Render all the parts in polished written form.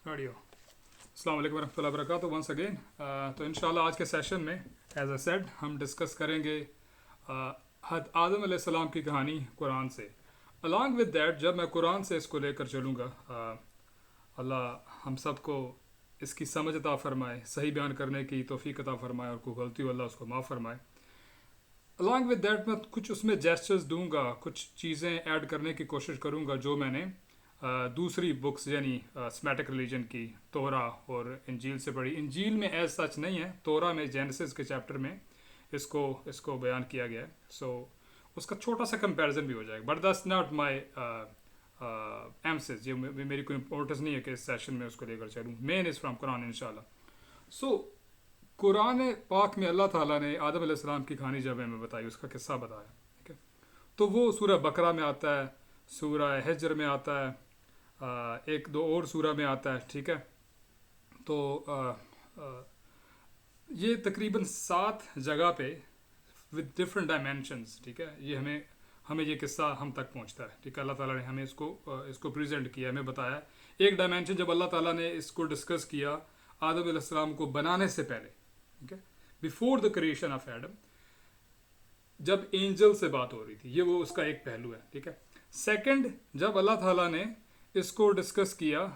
Audio السلام علیکم ورحمۃ اللہ وبرکاتہ ونس اگین. تو انشاءاللہ آج کے سیشن میں ایز اے سیڈ ہم ڈسکس کریں گے حضرت آدم علیہ السلام کی کہانی قرآن سے. along with that جب میں قرآن سے اس کو لے کر چلوں گا, اللہ ہم سب کو اس کی سمجھ عطا فرمائے, صحیح بیان کرنے کی توفیق عطا فرمائے, اور کوئی غلطی ہو اللہ اس کو معاف فرمائے. along with that میں کچھ اس میں جیسچرز دوں گا, کچھ چیزیں ایڈ کرنے کی کوشش کروں گا جو میں نے دوسری بکس یعنی سمیٹک ریلیجن کی تورا اور انجیل سے پڑھی. انجیل میں ایز سچ نہیں ہے, تورا میں جینیسس کے چیپٹر میں اس کو بیان کیا گیا ہے. سو اس کا چھوٹا سا کمپیریزن بھی ہو جائے گا, بٹ دیٹس ناٹ مائی ایمسز. یہ میری کوئی امپورٹنس نہیں ہے کہ اس سیشن میں اس کو لے کر چلوں. مین از فرام قرآن انشاءاللہ. سو قرآن پاک میں اللہ تعالیٰ نے آدم علیہ السلام کی کہانی جب ہمیں بتائی, اس کا قصہ بتایا, ٹھیک ہے, تو وہ سورہ بقرہ میں آتا ہے, سورہ حجر میں آتا ہے, ایک دو اور سورہ میں آتا ہے, ٹھیک ہے. تو یہ تقریباً 7 جگہ پہ ود ڈفرنٹ ڈائمینشنز, ٹھیک ہے, یہ ہمیں یہ قصہ ہم تک پہنچتا ہے, ٹھیک ہے. اللہ تعالیٰ نے ہمیں اس کو پریزنٹ کیا, ہمیں بتایا. ایک ڈائمینشن جب اللہ تعالیٰ نے اس کو ڈسکس کیا آدم علیہ السلام کو بنانے سے پہلے, ٹھیک ہے, before the creation of Adam, جب اینجل سے بات ہو رہی تھی, یہ وہ اس کا ایک پہلو ہے, ٹھیک ہے. سیکنڈ, جب اللہ تعالیٰ نے اس کو ڈسکس کیا,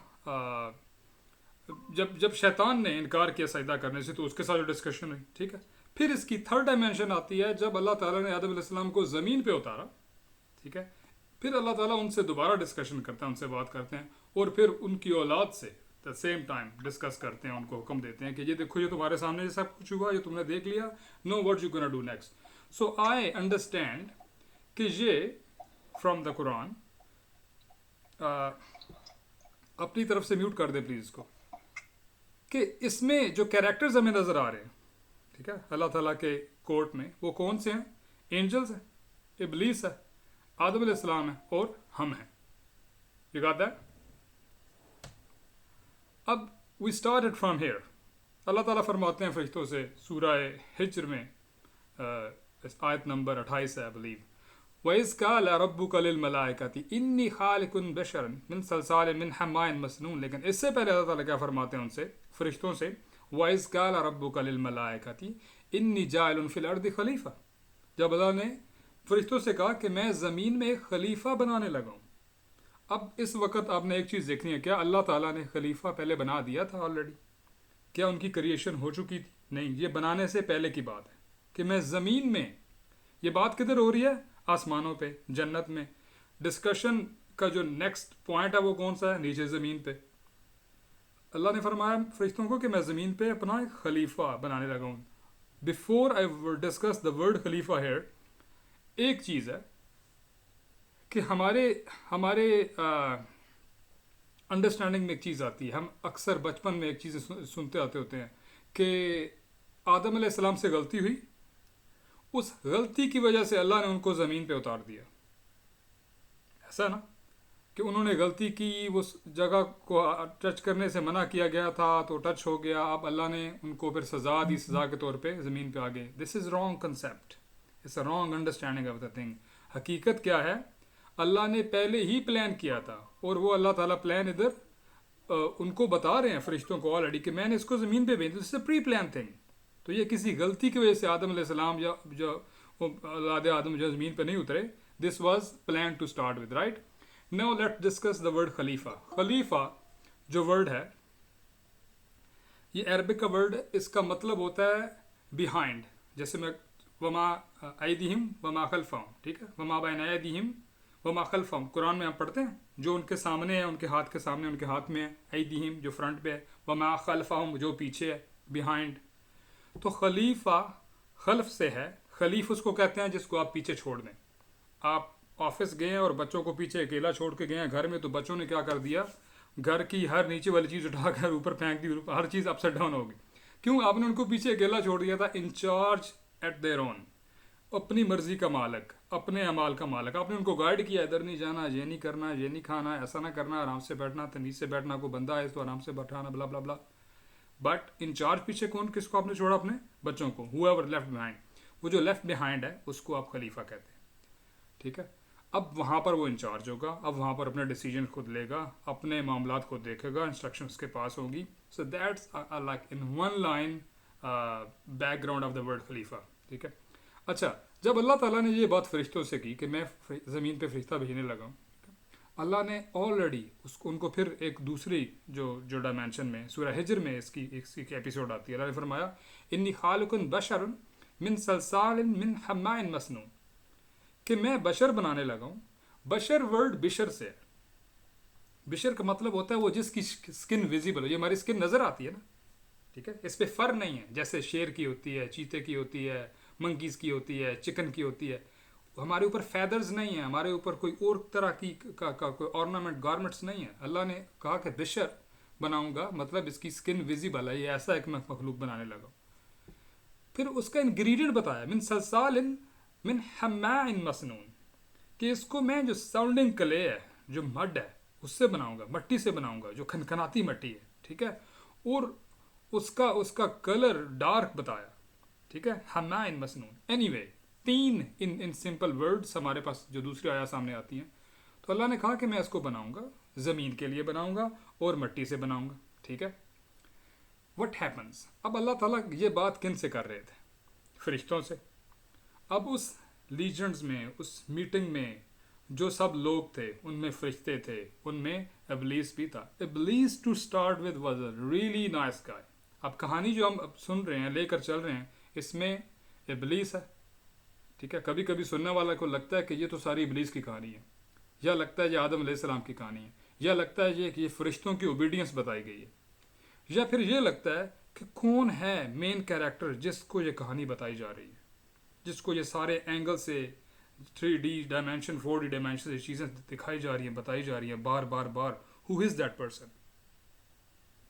جب شیطان نے انکار کیا سجدہ کرنے سے, تو اس کے ساتھ جو ڈسکشن ہوئی, ٹھیک ہے. پھر اس کی تھرڈ ڈائمینشن آتی ہے جب اللہ تعالیٰ نے آدم علیہ السلام کو زمین پہ اتارا, ٹھیک ہے. پھر اللہ تعالیٰ ان سے دوبارہ ڈسکشن کرتے ہیں, ان سے بات کرتے ہیں, اور پھر ان کی اولاد سے دا سیم ٹائم ڈسکس کرتے ہیں, ان کو حکم دیتے ہیں کہ یہ دیکھو, یہ تمہارے سامنے یہ سب کچھ ہوا, یہ تم نے دیکھ لیا, no what you gonna do next. So I understand کہ یہ فرام دا قرآن, اپنی طرف سے میوٹ کر دیں پلیز اس کو, کہ اس میں جو کیریکٹرز ہمیں نظر آ رہے ہیں, ٹھیک ہے, اللہ تعالیٰ کے کورٹ میں, وہ کون سے ہیں؟ اینجلز ہیں, ابلیس ہے, آدم علیہ السلام ہے, اور ہم ہیں. You got that? اب وی اسٹارٹڈ فرام ہیئر. اللہ تعالیٰ فرماتے ہیں فرشتوں سے سورہ حجر میں, آیت نمبر 28 ہے آئی بلیو, وَإِذْ قَالَ رَبُّكَ لِلْمَلَائِكَةِ إِنِّي خَالِقٌ بَشَرًا مِنْ صَلْصَالٍ مِنْ حَمَإٍ مَسْنُونٍ. لیکن اس سے پہلے اللہ تعالیٰ کیا فرماتے ہیں ان سے, فرشتوں سے, وَإِذْ قَالَ رَبُّكَ لِلْمَلَائِكَةِ إِنِّي جَاعِلٌ فِي الْأَرْضِ خَلِيفَةً. جب اللہ نے فرشتوں سے کہا کہ میں زمین میں ایک خلیفہ بنانے لگا ہوں. اب اس وقت آپ نے ایک چیز دیکھنی ہے, کیا اللہ تعالیٰ نے خلیفہ پہلے بنا دیا تھا آلریڈی؟ کیا ان کی کریشن ہو چکی تھی؟ نہیں, یہ بنانے سے پہلے کی بات ہے کہ میں زمین میں. یہ بات کدھر ہو رہی ہے؟ آسمانوں پہ, جنت میں. ڈسکشن کا جو نیکسٹ پوائنٹ ہے وہ کون سا ہے؟ نیچے زمین پہ. اللہ نے فرمایا فرشتوں کو کہ میں زمین پہ اپنا ایک خلیفہ بنانے لگا ہوں. Before I discuss the word خلیفہ ہیئر, ایک چیز ہے کہ ہمارے انڈرسٹینڈنگ میں ایک چیز آتی ہے. ہم اکثر بچپن میں ایک چیز سنتے آتے ہوتے ہیں کہ آدم علیہ السلام سے غلطی ہوئی, اس غلطی کی وجہ سے اللہ نے ان کو زمین پہ اتار دیا. ایسا نا کہ انہوں نے غلطی کی, اس جگہ کو ٹچ کرنے سے منع کیا گیا تھا تو ٹچ ہو گیا, اب اللہ نے ان کو پھر سزا دی, سزا کے طور پہ زمین پہ آ گئے. This is wrong concept, it's a wrong understanding of the thing. حقیقت کیا ہے؟ اللہ نے پہلے ہی پلان کیا تھا, اور وہ اللہ تعالیٰ پلان ادھر ان کو بتا رہے ہیں فرشتوں کو آلریڈی کہ میں نے اس کو زمین پہ بھیج دیا. دس از اے پری پلان تھنگ. تو یہ کسی غلطی کی وجہ سے آدم علیہ السلام یا جو اولاد آدم جو زمین پہ نہیں اترے, this was plan to start with, right. Now let discuss the word خلیفہ. خلیفہ جو ورڈ ہے, یہ عربک کا ورڈ, اس کا مطلب ہوتا ہے بیہائنڈ. جیسے میں وما ایدیہم وما خلفہم, ٹھیک ہے, وما بین ایدیہم وما خلفہم, قرآن میں ہم پڑھتے ہیں جو ان کے سامنے ہے, ان کے ہاتھ کے سامنے, ان کے ہاتھ میں ہے. ایدیہم جو فرنٹ پہ ہے, وما خلفہم جو پیچھے ہے, بیہائنڈ. تو خلیفہ خلف سے ہے. خلیف اس کو کہتے ہیں جس کو آپ پیچھے چھوڑ دیں. آپ آفس گئے ہیں اور بچوں کو پیچھے اکیلا چھوڑ کے گئے ہیں گھر میں, تو بچوں نے کیا کر دیا, گھر کی ہر نیچے والی چیز اٹھا کر اوپر پھینک دی, ہر چیز اپ سائڈ ڈاؤن ہوگی. کیوں؟ آپ نے ان کو پیچھے اکیلا چھوڑ دیا تھا. انچارج ایٹ دیئر اون, اپنی مرضی کا مالک, اپنے اعمال کا مالک. آپ نے ان کو گائیڈ کیا, ادھر نہیں جانا, یہ نہیں کرنا, یہ نہیں کھانا, ایسا نہ کرنا, آرام سے بیٹھنا, تمیز سے بیٹھنا, کوئی بندہ ہے تو آرام سے بیٹھانا, بلا بلا بلا. بٹ انچارج پیچھے کون, کس کو آپ نے چھوڑا؟ اپنے بچوں کو. whoever left behind, وہ جو لیفٹ بیہائنڈ ہے اس کو آپ خلیفہ کہتے ہیں, ٹھیک ہے. اب وہاں پر وہ انچارج ہوگا, اب وہاں پر اپنے ڈیسیجن خود لے گا, اپنے معاملات خود دیکھے گا, انسٹرکشن اس کے پاس ہوگی. So that's like in one line back ground of the word خلیفہ. ٹھیک ہے. اچھا, جب اللہ تعالیٰ نے یہ بات فرشتوں سے کی کہ میں زمین پہ فرشتہ بھیجنے لگا ہوں, اللہ نے آلریڈی ان کو پھر ایک دوسری جو ڈائمینشن میں سورہ ہجر میں اس کی ایک ایپیسوڈ آتی ہے, اللہ نے فرمایا انی خالق بشر من صلصال من حماء مسنون, کہ میں بشر بنانے لگا ہوں. بشر ورڈ بشر سے ہے. بشر کا مطلب ہوتا ہے وہ جس کی سکن ویزیبل ہو. یہ ہماری سکن نظر آتی ہے نا, ٹھیک ہے, اس پہ فر نہیں ہے, جیسے شیر کی ہوتی ہے, چیتے کی ہوتی ہے, منکیز کی ہوتی ہے, چکن کی ہوتی ہے. ہمارے اوپر فیدرز نہیں ہیں, ہمارے اوپر کوئی اور طرح کی کوئی آرنامنٹ گارمنٹس نہیں ہیں. اللہ نے کہا کہ بشر بناؤں گا, مطلب اس کی سکن ویزیبل ہے, یہ ایسا ایک میں مخلوق بنانے لگا. پھر اس کا انگریڈینٹ بتایا من صلصال من حماء مسنون, کہ اس کو میں جو ساؤنڈنگ کلے ہے, جو مڈ ہے, اس سے بناؤں گا, مٹی سے بناؤں گا جو کھنکھناتی مٹی ہے. ٹھیک ہے. اور اس کا کلر ڈارک بتایا. ٹھیک ہے, حماء مسنون. اینی وے, تین ان سمپل ورڈز ہمارے پاس جو دوسری آیا سامنے آتی ہیں. تو اللہ نے کہا کہ میں اس کو بناؤں گا, زمین کے لیے بناؤں گا اور مٹی سے بناؤں گا. ٹھیک ہے. وٹ ہیپنس, اب اللہ تعالیٰ یہ بات کن سے کر رہے تھے؟ فرشتوں سے. اب اس لیجنڈز میں, اس میٹنگ میں جو سب لوگ تھے, ان میں فرشتے تھے, ان میں ابلیس بھی تھا. ابلیس to start with was a really nice guy. اب کہانی جو ہم سن رہے ہیں, لے کر چل رہے ہیں, اس میں ابلیس ہے. ٹھیک ہے. کبھی کبھی سننے والا کو لگتا ہے کہ یہ تو ساری ابلیس کی کہانی ہے, یا لگتا ہے یہ آدم علیہ السلام کی کہانی ہے, یا لگتا ہے یہ فرشتوں کی اوبیڈینس بتائی گئی ہے, یا پھر یہ لگتا ہے کہ کون ہے مین کیریکٹر جس کو یہ کہانی بتائی جا رہی ہے, جس کو یہ سارے اینگل سے 3D ڈائمینشن 4D ڈائمینشن سے چیزیں دکھائی جا رہی ہیں, بتائی جا رہی ہیں بار بار بار. Who is that person?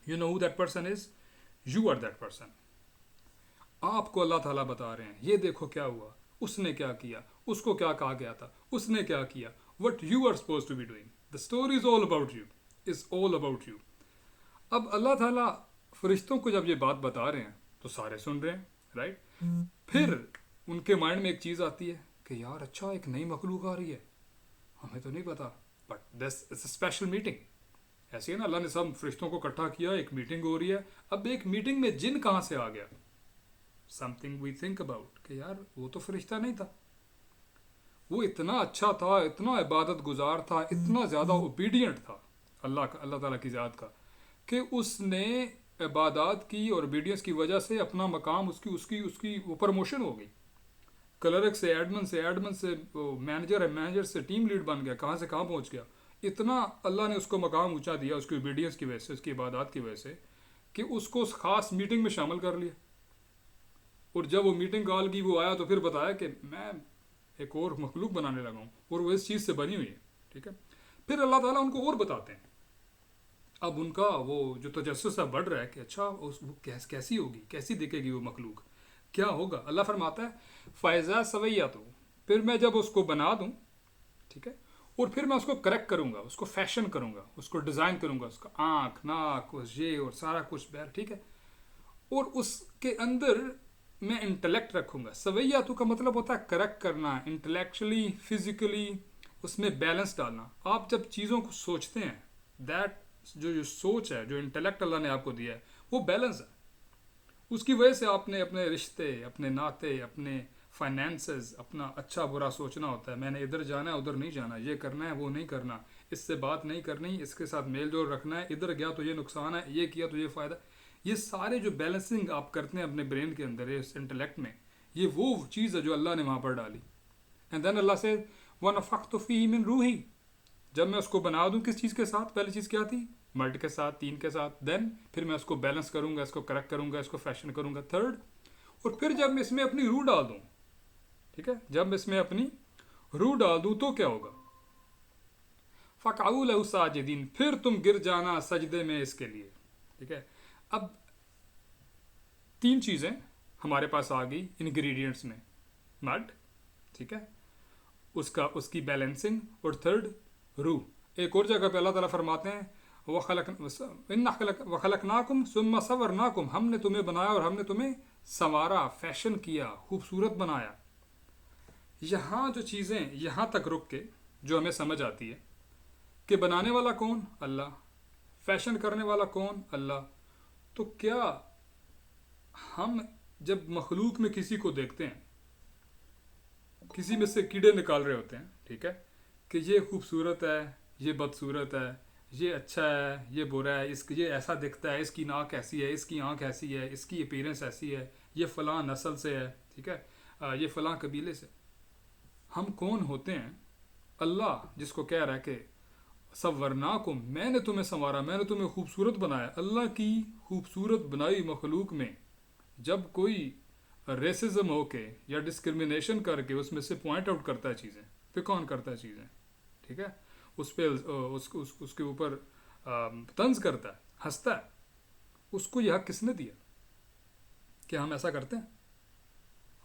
You know who that person is, you are that person. آپ کو اللہ تعالیٰ بتا رہے ہیں یہ دیکھو کیا ہوا, اس نے کیا کیا, اس کو کیا کہا گیا تھا, اس نے کیا کیا. What you are suppose to be doing. The story is all about you, is all about you. اب اللہ تعالیٰ فرشتوں کو جب یہ بات بتا رہے ہیں تو سارے سن رہے ہیں, رائٹ. پھر ان کے مائنڈ میں ایک چیز آتی ہے کہ یار اچھا ایک نئی مخلوق آ رہی ہے, ہمیں تو نہیں پتا, but this is a special meeting. ایسے ہی نا, اللہ نے سب فرشتوں کو اکٹھا کیا, ایک میٹنگ ہو رہی ہے. اب ایک میٹنگ میں جن کہاں سے آ گیا؟ something we think about, کہ یار وہ تو فرشتہ نہیں تھا, وہ اتنا اچھا تھا, اتنا عبادت گزار تھا, اتنا زیادہ اوبیڈینٹ تھا اللہ تعالیٰ کی ذات کا, کہ اس نے عبادات کی اور اوبیڈینس کی وجہ سے اپنا مقام اس کی وہ پروموشن ہو گئی. کلرک سے ایڈمن سے مینیجر ہے, مینیجر سے ٹیم لیڈ بن گیا, کہاں سے کہاں پہنچ گیا. اتنا اللہ نے اس کو مقام اونچا دیا اس کی اوبیڈینس کی وجہ سے, اس کی عبادات کی وجہ سے, کہ اس کو اس خاص میٹنگ میں شامل کر لیا. اور جب وہ میٹنگ کال کی, وہ آیا تو پھر بتایا کہ میں ایک اور مخلوق بنانے لگا ہوں اور وہ اس چیز سے بنی ہوئی ہے. ٹھیک ہے. پھر اللہ تعالیٰ ان کو اور بتاتے ہیں. اب ان کا وہ جو تجسس ہے بڑھ رہا ہے کہ اچھا وہ کیسی ہوگی, کیسی دکھے گی وہ مخلوق, کیا ہوگا. اللہ فرماتا ہے فائزہ سویات ہو, پھر میں جب اس کو بنا دوں, ٹھیک ہے, اور پھر میں اس کو کریکٹ کروں گا, اس کو فیشن کروں گا, اس کو ڈیزائن کروں گا, اس کا آنکھ ناک یہ اور سارا کچھ بہر. ٹھیک ہے. اور اس کے اندر میں انٹلیکٹ رکھوں گا. سویاتو کا مطلب ہوتا ہے کریکٹ کرنا, انٹلیکچولی فزیکلی اس میں بیلنس ڈالنا. آپ جب چیزوں کو سوچتے ہیں, دیٹ جو سوچ ہے, جو انٹلیکٹ اللہ نے آپ کو دیا ہے, وہ بیلنس ہے. اس کی وجہ سے آپ نے اپنے رشتے, اپنے ناطے, اپنے فائنینسز, اپنا اچھا برا سوچنا ہوتا ہے. میں نے ادھر جانا ہے, ادھر نہیں جانا, یہ کرنا ہے, وہ نہیں کرنا, اس سے بات نہیں کرنی, اس کے ساتھ میل جول رکھنا ہے, ادھر گیا تو یہ نقصان ہے, یہ کیا تو یہ فائدہ. یہ سارے جو بیلنسنگ آپ کرتے ہیں اپنے برین کے اندر, اس انٹلیکٹ میں, یہ وہ چیز ہے جو اللہ نے وہاں پر ڈالی. اینڈ دین اللہ سے وَنَفَخْتُ فِيهِ مِن رُوحِي, جب میں اس کو بنا دوں کس چیز کے ساتھ, پہلی چیز کیا تھی, ملٹ کے ساتھ, 3 کے ساتھ, دین پھر میں اس کو بیلنس کروں گا, اس کو کریکٹ کروں گا, اس کو فیشن کروں گا, 3rd, اور پھر جب میں اس میں اپنی روح ڈال دوں, ٹھیک ہے, جب اس میں اپنی روح ڈال دوں تو کیا ہوگا, فَقَعُوا لَهُ سَاجِدِينَ, پھر تم گر جانا سجدے میں اس کے لیے. ٹھیک ہے. اب 3 چیزیں ہمارے پاس آ گئی انگریڈینٹس میں, مڈ, ٹھیک ہے, اس کی بیلنسنگ, اور 3rd روح. ایک اور جگہ پہ اللہ تعالیٰ فرماتے ہیں وَخَلَقْنَاكُمْ ثُمَّ صَوَّرْنَاكُمْ, ہم نے تمہیں بنایا اور ہم نے تمہیں سنوارا, فیشن کیا, خوبصورت بنایا. یہاں جو چیزیں یہاں تک رک کے جو ہمیں سمجھ آتی ہے کہ بنانے والا کون؟ اللہ. فیشن کرنے والا کون؟ اللہ. تو کیا ہم جب مخلوق میں کسی کو دیکھتے ہیں، کسی میں سے کیڑے نکال رہے ہوتے ہیں، ٹھیک ہے، کہ یہ خوبصورت ہے، یہ بدصورت ہے، یہ اچھا ہے، یہ برا ہے، یہ ایسا دکھتا ہے، اس کی ناک ایسی ہے، اس کی آنکھ ایسی ہے، اس کی اپیرنس ایسی ہے، یہ فلاں نسل سے ہے، ٹھیک ہے، یہ فلاں قبیلے سے. ہم کون ہوتے ہیں؟ اللہ جس کو کہہ رہا ہے کہ صورناکم، میں نے تمہیں سنوارا، میں نے تمہیں خوبصورت بنایا. اللہ کی خوبصورت بنائی مخلوق میں جب کوئی ریسزم ہو کے یا ڈسکرمنیشن کر کے اس میں سے پوائنٹ آؤٹ کرتا ہے چیزیں، پک آن کرتا ہے چیزیں، ٹھیک ہے، اس پہ اس کے اوپر طنز کرتا ہے، ہنستا ہے، اس کو یہ حق کس نے دیا کہ ہم ایسا کرتے ہیں؟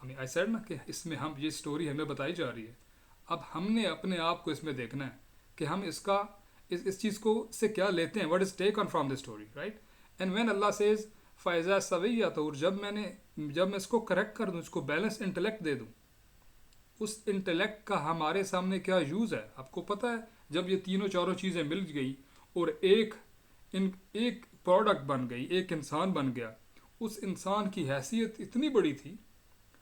ہمیں آئی سیڈ نا کہ اس میں ہم، یہ سٹوری ہمیں بتائی جا رہی ہے. اب ہم نے اپنے آپ کو اس میں دیکھنا ہے کہ ہم اس کا اس چیز کو سے کیا لیتے ہیں. What is take on from the story, right? And when اللہ سیز فائزہ سویہ، تو جب میں اس کو کریکٹ کر دوں، اس کو بیلنس انٹلیکٹ دے دوں، اس انٹلیکٹ کا ہمارے سامنے کیا یوز ہے؟ آپ کو پتہ ہے جب یہ تینوں چاروں چیزیں مل گئی اور ایک پروڈکٹ بن گئی، ایک انسان بن گیا، اس انسان کی حیثیت اتنی بڑی تھی،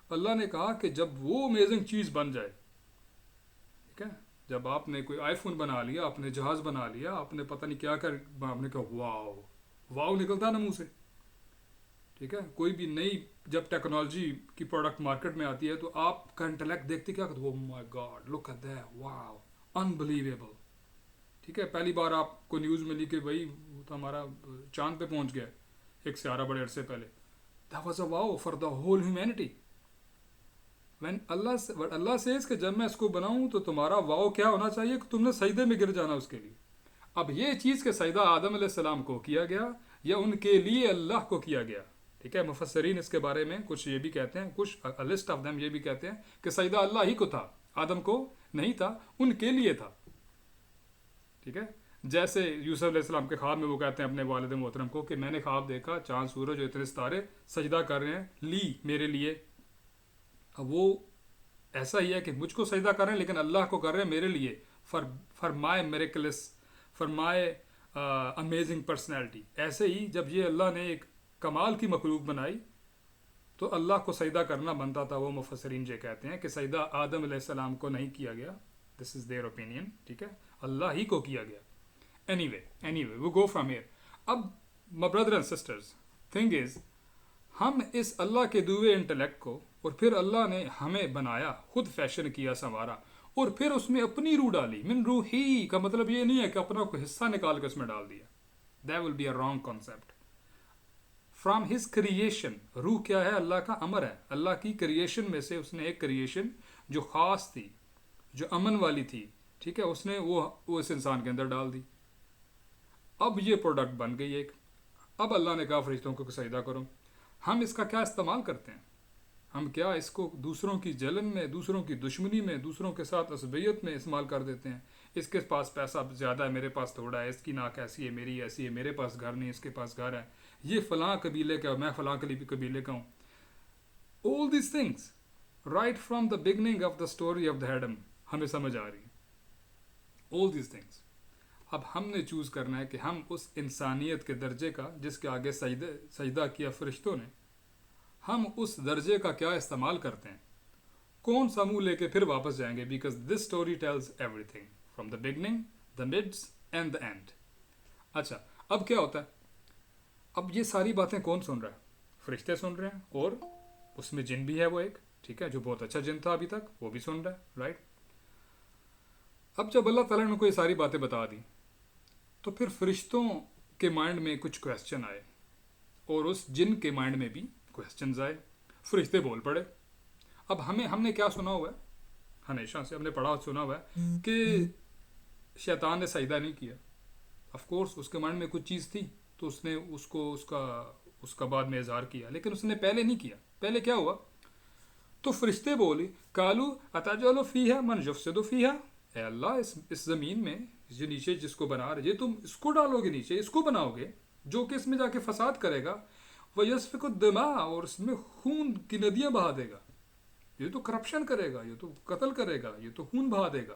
اللہ نے کہا کہ جب وہ امیزنگ چیز بن جائے، ٹھیک ہے، جب آپ نے کوئی آئی فون بنا لیا، آپ نے جہاز بنا لیا، آپ نے پتہ نہیں کیا کر، آپ نے کہا واو واو نکلتا نا منہ سے، ٹھیک ہے. کوئی بھی نئی جب ٹیکنالوجی کی پروڈکٹ مارکیٹ میں آتی ہے تو آپ کا انٹلیکٹ دیکھتے کیا کرتے، oh my god look at that, wow unbelievable, ٹھیک ہے. پہلی بار آپ کو نیوز ملی کہ بھائی وہ تو ہمارا چاند پہ پہنچ گیا ایک سیارہ بڑے عرصے پہلے. That was a wow for the whole humanity. When اللہ سیز کہ جب میں اس کو بناؤں تو تمہارا واو کیا ہونا چاہیے کہ تم نے سجدے میں گر جانا اس کے لیے. اب یہ چیز کہ سجدہ آدم علیہ السلام کو کیا گیا یا ان کے لیے اللہ کو کیا گیا، ٹھیک ہے. مفسرین اس کے بارے میں کچھ یہ بھی کہتے ہیں، کچھ لسٹ آف دیم یہ بھی کہتے ہیں کہ سجدہ اللہ ہی کو تھا، آدم کو نہیں تھا، ان کے لیے تھا، ٹھیک ہے. جیسے یوسف علیہ السلام کے خواب میں وہ کہتے ہیں اپنے والد محترم کو کہ میں نے خواب دیکھا چاند سورج اور اتنے ستارے سجدہ کر رہے ہیں میرے لیے. اب وہ ایسا ہی ہے کہ مجھ کو سجدہ کر رہے ہیں لیکن اللہ کو کر رہے ہیں میرے لیے، for my miracles, for my amazing personality. ایسے ہی جب یہ اللہ نے ایک کمال کی مخلوق بنائی تو اللہ کو سجدہ کرنا بنتا تھا. وہ مفسرین یہ کہتے ہیں کہ سجدہ آدم علیہ السلام کو نہیں کیا گیا، دس از دیئر اوپینین، ٹھیک ہے، اللہ ہی کو کیا گیا. Anyway we go from here. اب my brother and sisters, thing is ہم اس اللہ کے دوئے انٹلیکٹ کو، اور پھر اللہ نے ہمیں بنایا، خود فیشن کیا، سنوارا، اور پھر اس میں اپنی روح ڈالی. من روحی کا مطلب یہ نہیں ہے کہ اپنا کوئی حصہ نکال کے اس میں ڈال دیا. That will be a wrong concept. From his creation, روح کیا ہے؟ اللہ کا امر ہے. اللہ کی کریشن میں سے اس نے ایک کریشن جو خاص تھی، جو امن والی تھی، ٹھیک ہے، اس نے وہ اس انسان کے اندر ڈال دی. اب یہ پروڈکٹ بن گئی ایک. اب اللہ نے کہا فرشتوں کو سجدہ کرو. ہم اس کا کیا استعمال کرتے ہیں؟ ہم کیا اس کو دوسروں کی جلن میں، دوسروں کی دشمنی میں، دوسروں کے ساتھ عصبیت میں استعمال کر دیتے ہیں. اس کے پاس پیسہ زیادہ ہے، میرے پاس تھوڑا ہے، اس کی ناک ایسی ہے، میری ایسی ہے، میرے پاس گھر نہیں، اس کے پاس گھر ہے، یہ فلاں قبیلے کا، میں فلاں قبیلے کا ہوں. all these things right from the beginning of the story of the Adam ہمیں سمجھ آ رہی ہیں. all these things. اب ہم نے چوز کرنا ہے کہ ہم اس انسانیت کے درجے کا جس کے آگے سجدہ کیا فرشتوں نے، ہم اس درجے کا کیا استعمال کرتے ہیں، کون سا منہ لے کے پھر واپس جائیں گے. Because this story tells every thing from the beginning, the مڈس and the and. اچھا اب کیا ہوتا ہے؟ اب یہ ساری باتیں کون سن رہا ہے؟ فرشتے سن رہے ہیں، اور اس میں جن بھی ہے وہ ایک، ٹھیک ہے، جو بہت اچھا جن تھا ابھی تک، وہ بھی سن رہا ہے، رائٹ. اب جب اللہ تعالیٰ نے کو یہ ساری باتیں بتا دی تو پھر فرشتوں کے مائنڈ میں کچھ کویسچن آئے اور اس جن کے مائنڈ میں بھی کویسچنز آئے. فرشتے بول پڑے. اب ہم نے کیا سنا ہوا ہے؟ ہمیشہ سے ہم نے پڑھا سنا ہوا ہے کہ شیطان نے سجدہ نہیں کیا. آف کورس اس کے مائنڈ میں کچھ چیز تھی تو اس نے اس کا بعد میں اظہار کیا، لیکن اس نے پہلے نہیں کیا. پہلے کیا ہوا؟ تو فرشتے بولے کالو اتجعل فیہا من یفسد فیہا، اے اللہ اس زمین میں یہ نیچے جس کو بنا رہے، یہ تم اس کو ڈالو گے نیچے، اس کو بناؤ گے جو کہ اس میں جا کے فساد کرے گا، وَيَسْفِكُ الدِّمَاءَ، اور اس میں خون کی ندیاں بہا دے گا. یہ تو کرپشن کرے گا، یہ تو قتل کرے گا، یہ تو خون بہا دے گا.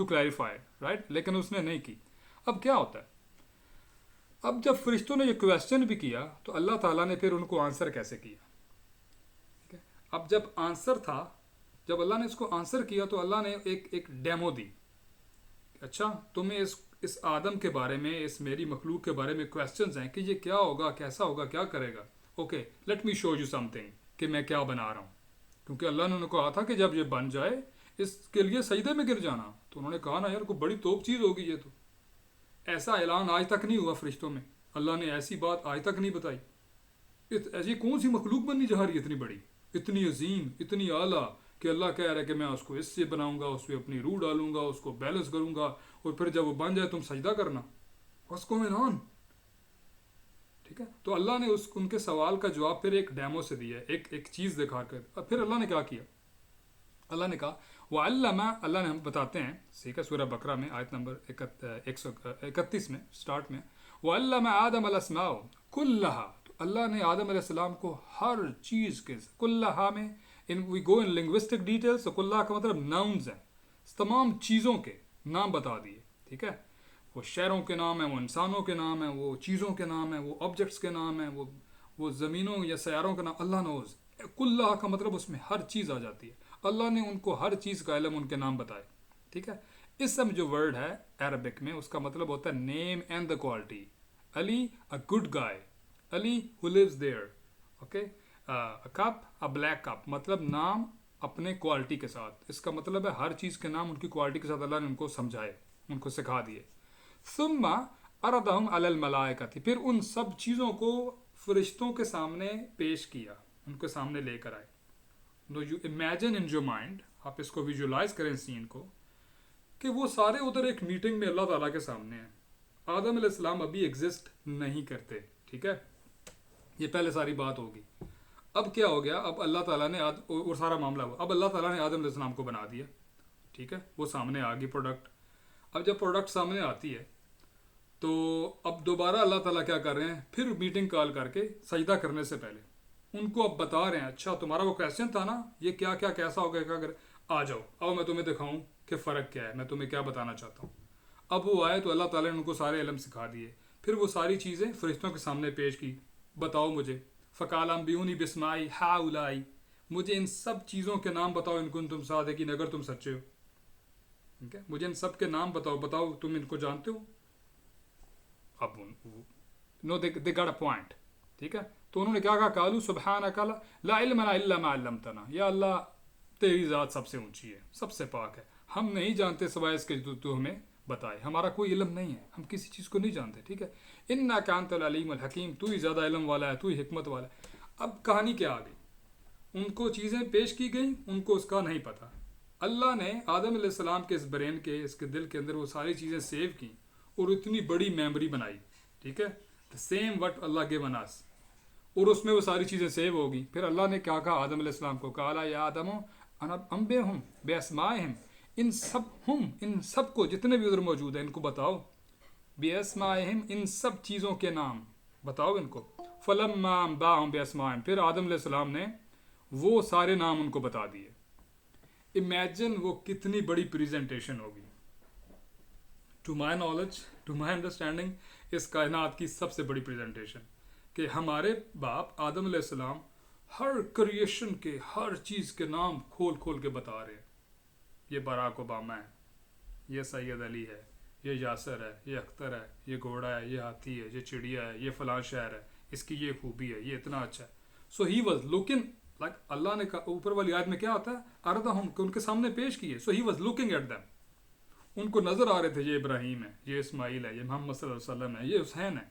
ٹو کلیریفائی رائٹ، لیکن اس نے نہیں کی. اب کیا ہوتا ہے، اب جب فرشتوں نے یہ کویسچن بھی کیا تو اللہ تعالیٰ نے پھر ان کو آنسر کیسے کیا. ٹھیک ہے، اب جب آنسر تھا، جب اللہ نے اس کو آنسر کیا تو اللہ نے ایک ڈیمو دی. اچھا تمہیں اس آدم کے بارے میں، اس میری مخلوق کے بارے میں کویسچنز ہیں کہ یہ کیا ہوگا، کیسا ہوگا، کیا کرے گا. Okay let me show you something کہ میں کیا بنا رہا ہوں. کیونکہ اللہ نے ان کو کہا تھا کہ جب یہ بن جائے اس کے لیے سجدے میں گر جانا. تو انہوں نے کہا نا یار کوئی بڑی توپ چیز ہوگی یہ، تو ایسا اعلان آج تک نہیں ہوا فرشتوں میں، اللہ نے ایسی بات آج تک نہیں بتائی. ایسی کون سی مخلوق بننی جا رہی ہے اتنی بڑی، اتنی عظیم، اتنی اعلیٰ، کہ اللہ کہہ رہا ہے کہ میں اس کو اس سے بناؤں گا، اس پہ اپنی روح ڈالوں گا، اس کو بیلنس کروں گا، اور پھر جب وہ بن جائے تم سجدہ کرنا. what's going on؟ ٹھیک ہے، تو اللہ نے ان کے سوال کا جواب پھر ایک ڈیمو سے دیا، ایک چیز دکھا کر. اور پھر اللہ نے کیا کیا، اللہ نے کہا وَعَلَّمَ، اللہ نے ہم بتاتے ہیں سیکھا سورہ بقرہ میں آیت نمبر 131 میں اسٹارٹ میں، وَعَلَّمَ آدَمَ الْأَسْمَاءَ كُلَّهَا، تو اللہ نے آدم علیہ السلام کو ہر چیز کے کلہا میں وی گو ان لنگوسٹک ڈیٹیلز، تو کلہا کا مطلب ناؤنز ہیں، تمام چیزوں کے نام بتا دیے. ٹھیک ہے، وہ شہروں کے نام ہیں، وہ انسانوں کے نام ہیں، وہ چیزوں کے نام ہیں، وہ آبجیکٹس کے نام ہیں، وہ زمینوں یا سیاروں کے نام. اللہ نوز، کلہا کا مطلب اس میں ہر چیز آ جاتی ہے. اللہ نے ان کو ہر چیز کا علم ان کے نام بتائے. ٹھیک ہے، اسم جو ورڈ ہے عربک میں اس کا مطلب ہوتا ہے name and the quality. Ali a good guy, Ali who lives there. Okay, cup a black cup, مطلب نام اپنے کوالٹی کے ساتھ. اس کا مطلب ہے ہر چیز کے نام ان کی کوالٹی کے ساتھ اللہ نے ان کو سمجھائے، ان کو سکھا دیے. ثم عرضهم علی الملائکۃ، پھر ان سب چیزوں کو فرشتوں کے سامنے پیش کیا، ان کے سامنے لے کر آئے. No you imagine in your mind, آپ اس کو ویژولائز کریں سین کو، کہ وہ سارے ادھر ایک میٹنگ میں اللہ تعالیٰ کے سامنے ہیں. آدم علیہ السلام ابھی ایگزسٹ نہیں کرتے. ٹھیک ہے، یہ پہلے ساری بات ہوگی. اب کیا ہو گیا، اب اللہ تعالیٰ نے اور سارا معاملہ ہوا، اب اللہ تعالیٰ نے آدم علیہ السلام کو بنا دیا. ٹھیک ہے، وہ سامنے آ گئی پروڈکٹ. اب جب پروڈکٹ سامنے آتی ہے تو اب دوبارہ اللہ تعالیٰ کیا کر رہے ہیں، پھر میٹنگ کال کر کے سجدہ کرنے سے پہلے ان کو اب بتا رہے ہیں، اچھا تمہارا وہ کویسچن تھا نا، یہ کیا کیا کیسا ہوگا، کیا اگر آ جاؤ، آؤ میں تمہیں دکھاؤں کہ فرق کیا ہے، میں تمہیں کیا بتانا چاہتا ہوں. اب وہ آئے تو اللہ تعالیٰ نے ان کو سارے علم سکھا دیے. پھر وہ ساری چیزیں فرشتوں کے سامنے پیش کی، بتاؤ مجھے. فقال انبئونی باسماء ہؤلاء، مجھے ان سب چیزوں کے نام بتاؤ ان کنتم صادقین، اگر تم سچے ہو. ٹھیک ہے، مجھے ان سب کے نام بتاؤ تم ان کو جانتے ہو. اب نو دے گاٹ اے پوائنٹ. ٹھیک ہے، تو انہوں نے کیا کہا، قالوا سبحانک لا علم لنا الا ما علمتنا، یا اللہ تیری ذات سب سے اونچی ہے، سب سے پاک ہے، ہم نہیں جانتے سوائے اس کے تو ہمیں بتائے، ہمارا کوئی علم نہیں ہے، ہم کسی چیز کو نہیں جانتے. ٹھیک ہے، انک انت العلیم الحکیم، تو ہی زیادہ علم والا ہے، تو ہی حکمت والا ہے. اب کہانی کیا آ گئی، ان کو چیزیں پیش کی گئیں، ان کو اس کا نہیں پتہ. اللہ نے آدم علیہ السلام کے اس برین کے، اس کے دل کے اندر وہ ساری چیزیں سیو کی اور اتنی بڑی میموری بنائی. ٹھیک ہے، the same what Allah given us، اور اس میں وہ ساری چیزیں سیو ہوگی. پھر اللہ نے کیا کہا آدم علیہ السلام کو، قال یا آدم انبئہم باسمائہم، ان سب کو جتنے بھی ادھر موجود ہیں ان کو بتاؤ، باسمائہم، ان سب چیزوں کے نام بتاؤ ان کو. فلما انباہم باسمائہم، پھر آدم علیہ السلام نے وہ سارے نام ان کو بتا دیے. امیجن وہ کتنی بڑی پریزنٹیشن ہوگی. To my knowledge, to my understanding, اس کائنات کی سب سے بڑی پریزنٹیشن کہ ہمارے باپ آدم علیہ السلام ہر کریشن کے ہر چیز کے نام کھول کھول کے بتا رہے ہیں. یہ باراک اوباما ہے، یہ سید علی ہے، یہ یاسر ہے، یہ اختر ہے، یہ گھوڑا ہے، یہ ہاتھی ہے، یہ چڑیا ہے، یہ فلاں شہر ہے، اس کی یہ خوبی ہے، یہ اتنا اچھا ہے. سو ہی واز لوکنگ لائک، اللہ نے اوپر والی آیت میں کیا آتا ہے، اردہم، کہ ان کے سامنے پیش کیے. So he was looking at them, ان کو نظر آ رہے تھے، یہ ابراہیم ہے، یہ اسماعیل ہے، یہ محمد صلی اللہ علیہ وسلم ہے، یہ حسین ہے.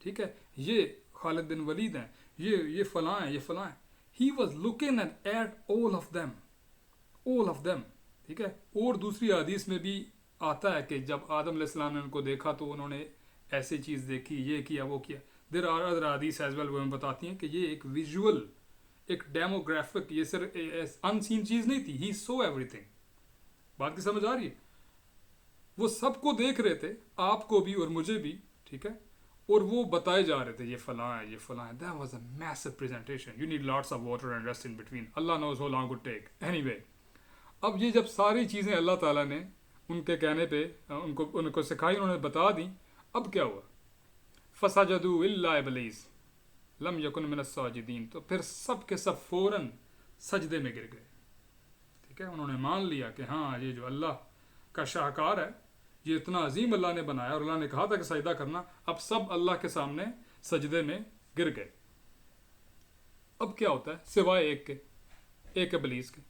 ٹھیک ہے، یہ خالد بن ولید ہیں، یہ فلاں ہیں، یہ فلاں ہیں. He was looking at all of them. ٹھیک ہے، اور دوسری حدیث میں بھی آتا ہے کہ جب آدم علیہ السلام نے ان کو دیکھا تو انہوں نے ایسی چیز دیکھی، یہ کیا، وہ کیا. دیر آر ادر حدیث ایز ویل، وہ ہمیں بتاتی ہیں کہ یہ ایک ویژول، ایک ڈیموگرافک، یہ صرف ان سین چیز نہیں تھی. ہی سو ایوری تھنگ. بات کی سمجھ آ رہی ہے، وہ سب کو دیکھ رہے تھے، آپ کو بھی اور مجھے بھی. ٹھیک ہے، اور وہ بتائے جا رہے تھے، یہ فلاں ہے، یہ فلاں ہے. That was a massive presentation. You need lots of water and rest in between. Allah knows how long it would take. Anyway، اب یہ جب ساری چیزیں اللہ تعالیٰ نے ان کے کہنے پہ ان کو سکھائی، انہوں نے بتا دی. اب کیا ہوا؟ فسجدوا الا ابلیس لم یکن من الساجدین، تو پھر سب کے سب فوراً سجدے میں گر گئے. ٹھیک ہے، انہوں نے مان لیا کہ ہاں یہ جو اللہ کا شاہکار ہے، یہ اتنا عظیم اللہ نے بنایا اور اللہ نے کہا تھا کہ سجدہ کرنا. اب سب اللہ کے سامنے سجدے میں گر گئے. اب کیا ہوتا ہے سوائے ایک ابلیس کے.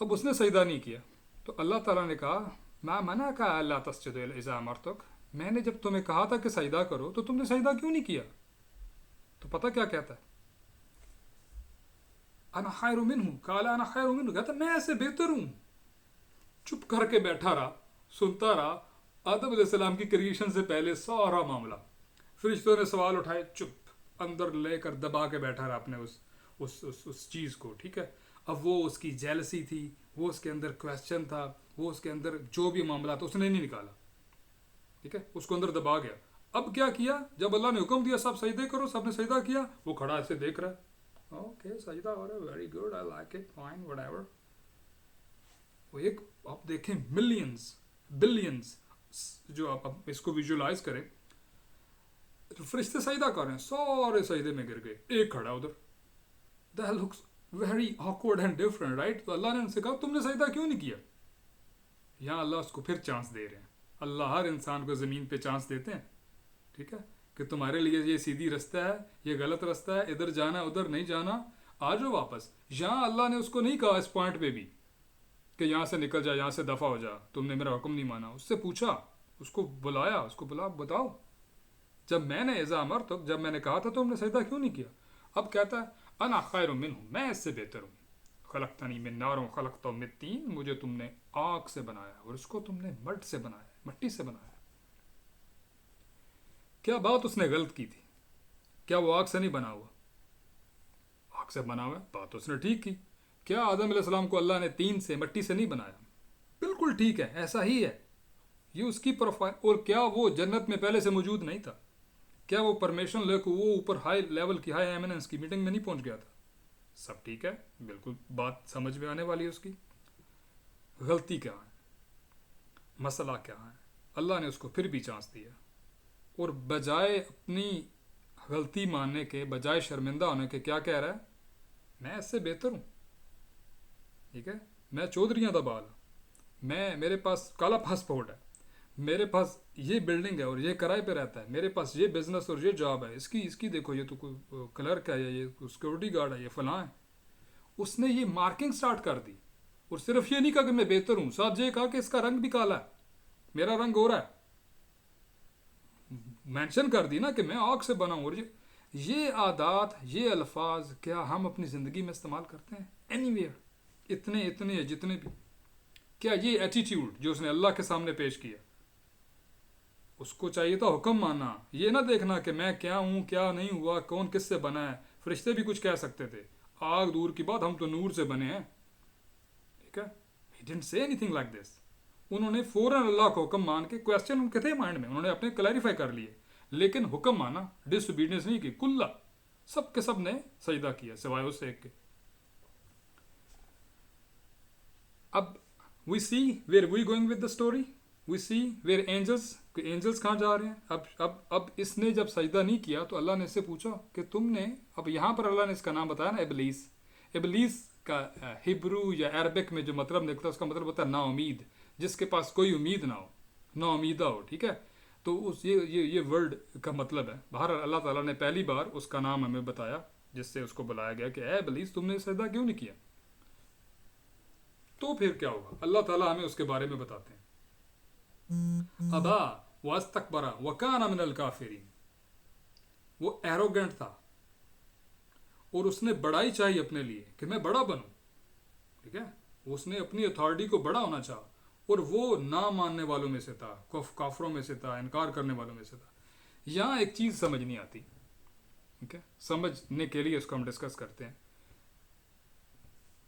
اب اس نے سجدہ نہیں کیا تو اللہ تعالیٰ نے کہا ما منع کا اللہ تسجد اذا امرتک، میں نے جب تمہیں کہا تھا کہ سجدہ کرو تو تم نے سجدہ کیوں نہیں کیا؟ تو پتہ کیا کہتا ہے؟ انا خیر منہ، قال انا خیر منہ، کہتا میں ایسے بہتر ہوں. چپ کر کے بیٹھا رہا، سنتا رہا. آدم علیہ السلام کی کریشن سے پہلے سارا معاملہ، فرشتوں نے سوال اٹھائے، چپ اندر لے کر دبا کے بیٹھا رہا اپنے اس چیز کو. ٹھیک ہے، اب وہ اس کی جیلسی تھی، وہ اس کے اندر کویسچن تھا، وہ اس کے اندر جو بھی معاملہ تھا اس نے نہیں نکالا. ٹھیک ہے، اس کو اندر دبا گیا. اب کیا کیا؟ جب اللہ نے حکم دیا سب سجدے کرو، سب نے سجدہ کیا. وہ کھڑا ایسے دیکھ رہا ہے، اوکے سجدہ ہو رہا ہے، very good, I like it, fine, whatever. وہ ایک آپ دیکھیں ملینز بلینز، جو آپ اس کو ویژولائز کریں، فرشتے سجدہ کر رہے ہیں، سارے سجدے میں گر گئے، ایک کھڑا ادھر. That looks very awkward and different, right؟ تو اللہ نے ان سے کہا تم نے سجدہ کیوں نہیں کیا؟ یہاں اللہ اس کو پھر چانس دے رہے ہیں. اللہ ہر انسان کو زمین پہ چانس دیتے ہیں. ٹھیک ہے، کہ تمہارے لیے یہ سیدھی رستہ ہے، یہ غلط رستہ ہے، ادھر جانا ادھر نہیں جانا، آ جاؤ واپس. یہاں اللہ نے اس کو نہیں کہا اس پوائنٹ پہ بھی کہ یہاں سے نکل جا، یہاں سے دفع ہو جا، تم نے میرا حکم نہیں مانا. اس سے پوچھا، اس کو بلایا، اس کو بلا بتاؤ جب میں نے اذا امرتک، جب میں نے کہا تھا تم نے سجدہ کیوں نہیں کیا؟ اب کہتا ہے انا خیر منہ، میں اس سے بہتر ہوں. خلقتنی من نار خلقتہ من طین، مجھے تم نے آگ سے بنایا اور اس کو تم نے مٹ سے بنایا، مٹی سے بنایا. کیا بات اس نے غلط کی تھی؟ کیا وہ آگ سے نہیں بنا ہوا؟ آگ سے بنا ہوا ہے، بات اس نے ٹھیک کی. کیا آدم علیہ السلام کو اللہ نے طین سے، مٹی سے نہیں بنایا؟ بالکل ٹھیک ہے، ایسا ہی ہے. یہ اس کی پروفائل. اور کیا وہ جنت میں پہلے سے موجود نہیں تھا؟ کیا وہ پرمیشن لے کے وہ اوپر ہائی لیول کی، ہائی ایمیننس کی میٹنگ میں نہیں پہنچ گیا تھا؟ سب ٹھیک ہے، بالکل بات سمجھ میں آنے والی ہے اس کی. غلطی کیا ہے؟ مسئلہ کیا ہے؟ اللہ نے اس کو پھر بھی چانس دیا، اور بجائے اپنی غلطی ماننے کے، بجائے شرمندہ ہونے کے، کیا کہہ رہا ہے؟ میں اس سے بہتر ہوں. ٹھیک ہے، میں چودھریاں دا بال، میرے پاس کالا پاسپورٹ ہے، میرے پاس یہ بلڈنگ ہے اور یہ کرائے پہ رہتا ہے، میرے پاس یہ بزنس اور یہ جاب ہے، اس کی دیکھو، یہ تو کلرک ہے، یہ سیکورٹی گارڈ ہے، یہ فلاں ہے. اس نے یہ مارکنگ سٹارٹ کر دی. اور صرف یہ نہیں کہا کہ میں بہتر ہوں، ساتھ یہ کہا کہ اس کا رنگ بھی کالا ہے، میرا رنگ ہو رہا ہے. مینشن کر دی نا کہ میں آگ سے بنا ہوں. اور یہ عادات، یہ الفاظ کیا ہم اپنی زندگی میں استعمال کرتے ہیں؟ اینی ویئر، اتنے جتنے بھی. کیا یہ ایٹیٹیوڈ جو اس نے اللہ کے سامنے پیش کیا، اس کو چاہیے تھا حکم ماننا، یہ نہ دیکھنا کہ میں کیا ہوں، کیا نہیں ہوا، کون کس سے بنا ہے. فرشتے بھی کچھ کہہ سکتے تھے، آگ دور کی بات، ہم تو نور سے بنے ہیں. ٹھیک ہے، he didn't say anything like this. انہوں نے فوراً اللہ کو حکم مان کے، کویسچن ان کے تھے مائنڈ میں، انہوں نے اپنے کلیریفائی کر لیے، لیکن حکم مانا، ڈس اوبیڈینس نہیں کی. کلہ سب کے سب نے سجدہ کیا سوائے اس ایک کے. اب we see where we going with the story. We see where angels کہاں جا رہے ہیں. اب اس نے جب سجدہ نہیں کیا تو اللہ نے اس سے پوچھا کہ تم نے، اب یہاں پر اللہ نے اس کا نام بتایا نا، ابلیس کا ہبرو یا عربک میں جو مطلب نکلتا ہے اس کا مطلب ہوتا ہے نا امید، جس کے پاس کوئی امید نہ ہو، نا امیدہ ہو. ٹھیک ہے، تو یہ ورڈ کا مطلب ہے. بہرحال اللہ تعالیٰ نے پہلی بار اس کا نام ہمیں بتایا، جس سے اس کو بلایا گیا کہ اے ابلیس تم نے سجدہ کیوں نہیں کیا. تو پھر کیا ہوگا؟ اللہ تعالیٰ ہمیں اس کے بارے میں بتاتے ہیں. ابا واستکبر وکان من الکافرین، وہ ایروگنٹ تھا اور اس نے بڑائی چاہی اپنے لیے کہ میں بڑا بنوں. ٹھیک ہے، اس نے اپنی اتھارٹی کو بڑا ہونا چاہا، اور وہ نہ ماننے والوں میں سے تھا، کافروں میں سے تھا، انکار کرنے والوں میں سے تھا. یہاں ایک چیز سمجھ نہیں آتی. ٹھیک ہے، سمجھنے کے لیے اس کو ہم ڈسکس کرتے ہیں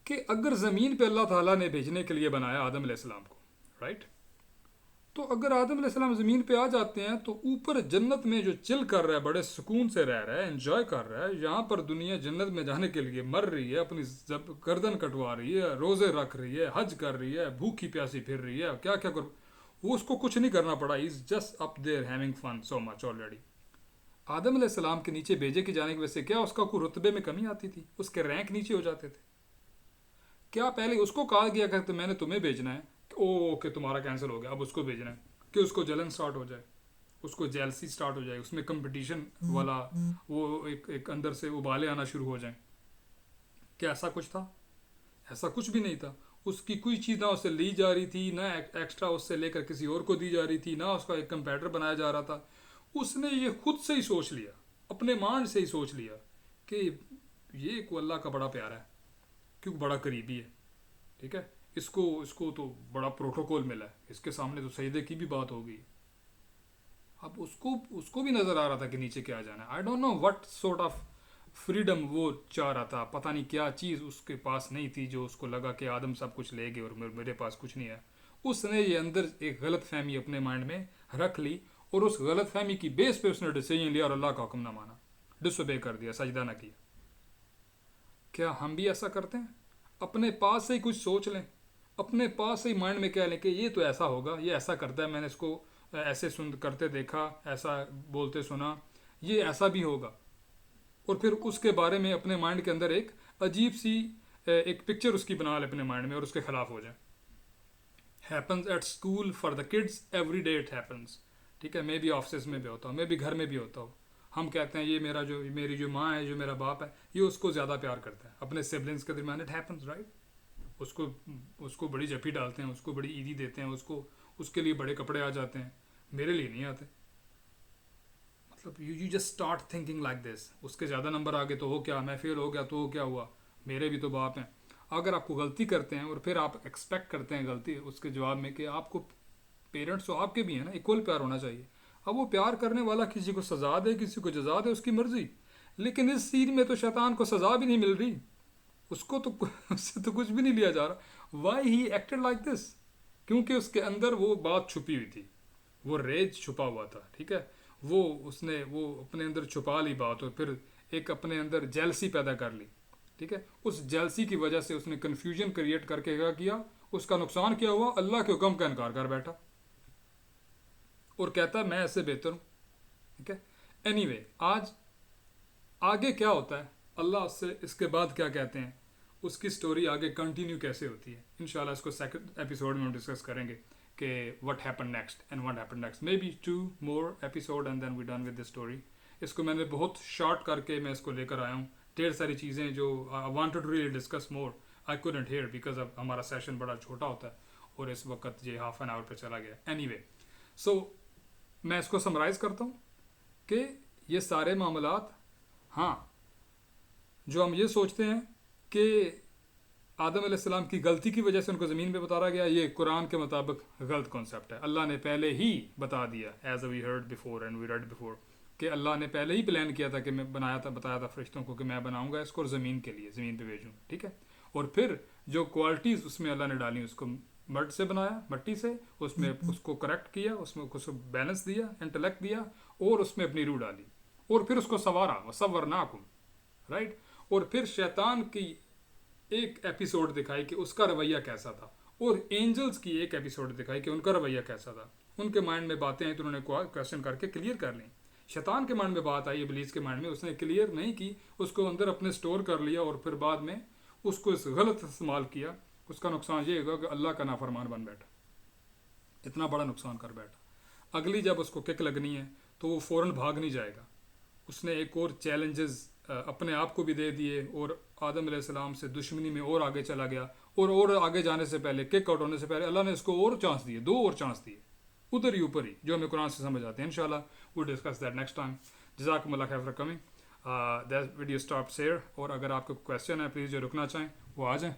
کہ اگر زمین پہ اللہ تعالیٰ نے بھیجنے کے لیے بنایا آدم علیہ السلام کو، رائٹ، تو اگر آدم علیہ السلام زمین پہ آ جاتے ہیں تو اوپر جنت میں جو چل کر رہا ہے، بڑے سکون سے رہ رہا ہے، انجوائے کر رہا ہے، یہاں پر دنیا جنت میں جانے کے لیے مر رہی ہے، اپنی گردن کٹوا رہی ہے، روزے رکھ رہی ہے، حج کر رہی ہے، بھوکی پیاسی پھر رہی ہے، کیا کیا کر، وہ اس کو کچھ نہیں کرنا پڑا. Is just up there having fun so much already. آدم علیہ السلام کے نیچے بھیجے کی جانے کی وجہ سے کیا اس کا کوئی رتبے میں کمی آتی تھی؟ اس کے رینک نیچے ہو جاتے تھے؟ کیا پہلے اس کو کہا گیا کہ میں نے تمہیں بھیجنا ہے، اوکے تمہارا کینسل ہو گیا، اب اس کو بھیجنا ہے، کہ اس کو جلن سٹارٹ ہو جائے، اس کو جیلسی سٹارٹ ہو جائے، اس میں کمپٹیشن والا وہ ایک اندر سے ابالے آنا شروع ہو جائیں؟ کیا ایسا کچھ تھا؟ ایسا کچھ بھی نہیں تھا. اس کی کوئی چیز نہ اس سے لی جا رہی تھی، نہ ایکسٹرا اس سے لے کر کسی اور کو دی جا رہی تھی، نہ اس کا ایک کمپیٹر بنایا جا رہا تھا. اس نے یہ خود سے ہی سوچ لیا، اپنے مائنڈ سے ہی سوچ لیا کہ یہ کو اللہ کا بڑا پیارا ہے، کیونکہ بڑا قریبی ہے، ٹھیک ہے، اس کو تو بڑا پروٹوکول ملا ہے، اس کے سامنے تو سجدے کی بھی بات ہو گئی. اب اس کو بھی نظر آ رہا تھا کہ نیچے کیا جانا ہے. I don't know what sort of freedom وہ چاہ رہا تھا، پتہ نہیں کیا چیز اس کے پاس نہیں تھی جو اس کو لگا کہ آدم سب کچھ لے گئے اور میرے پاس کچھ نہیں ہے. اس نے یہ اندر ایک غلط فہمی اپنے مائنڈ میں رکھ لی، اور اس غلط فہمی کی بیس پہ اس نے ڈیسیجن لیا اور اللہ کا حکم نہ مانا، ڈس اوبے کر دیا، سجدہ نہ کیا. کیا ہم بھی ایسا کرتے ہیں؟ اپنے پاس سے ہی کچھ سوچ لیں، اپنے پاس سے ہی مائنڈ میں کہہ لیں کہ یہ تو ایسا ہوگا، یہ ایسا کرتا ہے، میں نے اس کو ایسے کرتے دیکھا، ایسا بولتے سنا، یہ ایسا بھی ہوگا، اور پھر اس کے بارے میں اپنے مائنڈ کے اندر ایک عجیب سی ایک پکچر اس کی بنا لے اپنے مائنڈ میں اور اس کے خلاف ہو جائے. Happens at school for the kids every day it happens. ٹھیک ہے، میں بھی آفسز میں بھی ہوتا ہوں، میں بھی گھر میں بھی ہوتا ہوں. ہم کہتے ہیں یہ میری جو ماں ہے، جو میرا باپ ہے، یہ اس کو زیادہ پیار کرتا ہے اپنے سبلنگس کے درمیان. It happens right. اس کو بڑی جفی ڈالتے ہیں، اس کو بڑی عیدی دیتے ہیں، اس کے لیے بڑے کپڑے آ جاتے ہیں، میرے لیے نہیں آتے. مطلب you just start thinking like this. اس کے زیادہ نمبر آ گئے تو ہو کیا، میں فیل ہو گیا تو ہو کیا ہوا، میرے بھی تو باپ ہیں. اگر آپ کو غلطی کرتے ہیں اور پھر آپ ایکسپیکٹ کرتے ہیں غلطی اس کے جواب میں کہ آپ کو پیرنٹس تو آپ کے بھی ہیں نا، ایکول پیار ہونا چاہیے. اب وہ پیار کرنے والا کسی کو سزا دے، کسی کو جزا دے، اس کی مرضی. لیکن اس سین میں تو شیطان کو سزا بھی نہیں مل رہی، اس سے تو کچھ بھی نہیں لیا جا رہا. Why he acted like this? کیونکہ اس کے اندر وہ بات چھپی ہوئی تھی، وہ ریج چھپا ہوا تھا. ٹھیک ہے، اس نے اپنے اندر چھپا لی بات، اور پھر ایک اپنے اندر جیلسی پیدا کر لی. ٹھیک ہے، اس جیلسی کی وجہ سے اس نے کنفیوژن کریٹ کر کے کیا کیا، اس کا نقصان کیا ہوا، اللہ کے حکم کا انکار کر بیٹھا اور کہتا ہے میں اس سے بہتر ہوں. ٹھیک ہے، اینی وے آگے کیا ہوتا ہے، اللہ اس کے بعد کیا کہتے ہیں، اس کی سٹوری آگے کنٹینیو کیسے ہوتی ہے. انشاءاللہ اس کو سیکنڈ ایپیسوڈ میں ہم ڈسکس کریں گے کہ what happened next and what happened next. Maybe 2 more episode and then we're done with this story. اس کو میں نے بہت شارٹ کر کے میں اس کو لے کر آیا ہوں. ڈھیر ساری چیزیں جو I wanted to really discuss more I couldn't hear because اب ہمارا سیشن بڑا چھوٹا ہوتا ہے اور اس وقت یہ ہاف این آور پہ چلا گیا. Anyway, so میں اس کو سمرائز کرتا ہوں کہ یہ سارے معاملات، ہاں جو ہم یہ سوچتے ہیں کہ آدم علیہ السلام کی غلطی کی وجہ سے ان کو زمین پہ اتارا گیا، یہ قرآن کے مطابق غلط کانسیپٹ ہے. اللہ نے پہلے ہی بتا دیا، as we heard before and we read before, کہ اللہ نے پہلے ہی پلان کیا تھا کہ میں بتایا تھا فرشتوں کو کہ میں بناؤں گا اس کو اور زمین کے لیے، زمین پہ بھیجوں. ٹھیک ہے، اور پھر جو کوالٹیز اس میں اللہ نے ڈالی، اس کو مڈ سے بنایا، مٹی سے، اس میں اس کو کریکٹ کیا، اس میں اس کو بیلنس دیا، انٹلیکٹ دیا، اور اس میں اپنی روح ڈالی، اور پھر اس کو سوارا، وصورناکم، رائٹ. اور پھر شیطان کی ایک ایپیسوڈ دکھائی کہ اس کا رویہ کیسا تھا، اور اینجلز کی ایک ایپیسوڈ دکھائی کہ ان کا رویہ کیسا تھا. ان کے مائنڈ میں باتیں ہیں تو انہوں نے کویشچن کر کے کلیئر کر لیں. شیطان کے مائنڈ میں بات آئی، ابلیس کے مائنڈ میں، اس نے کلیئر نہیں کی، اس کو اندر اپنے سٹور کر لیا، اور پھر بعد میں اس کو غلط استعمال کیا. اس کا نقصان یہ ہوگا کہ اللہ کا نافرمان بن بیٹھا، اتنا بڑا نقصان کر بیٹھا. اگلی جب اس کو کک لگنی ہے تو وہ فوراً بھاگ نہیں جائے گا. اس نے ایک اور چیلنجز اپنے آپ کو بھی دے دیے، اور آدم علیہ السلام سے دشمنی میں اور آگے چلا گیا، اور آگے جانے سے پہلے، کک آؤٹ ہونے سے پہلے اللہ نے اس کو اور چانس دیے، 2 اور چانس دیے، ادھر ہی اوپر ہی، جو ہمیں قرآن سے سمجھ آتے ہیں. انشاءاللہ we'll discuss that next time. جزاکم اللہ خیر for coming. That video stops here. اور اگر آپ کو کویسچن ہے پلیز جو رکنا چاہیں وہ آ جائیں.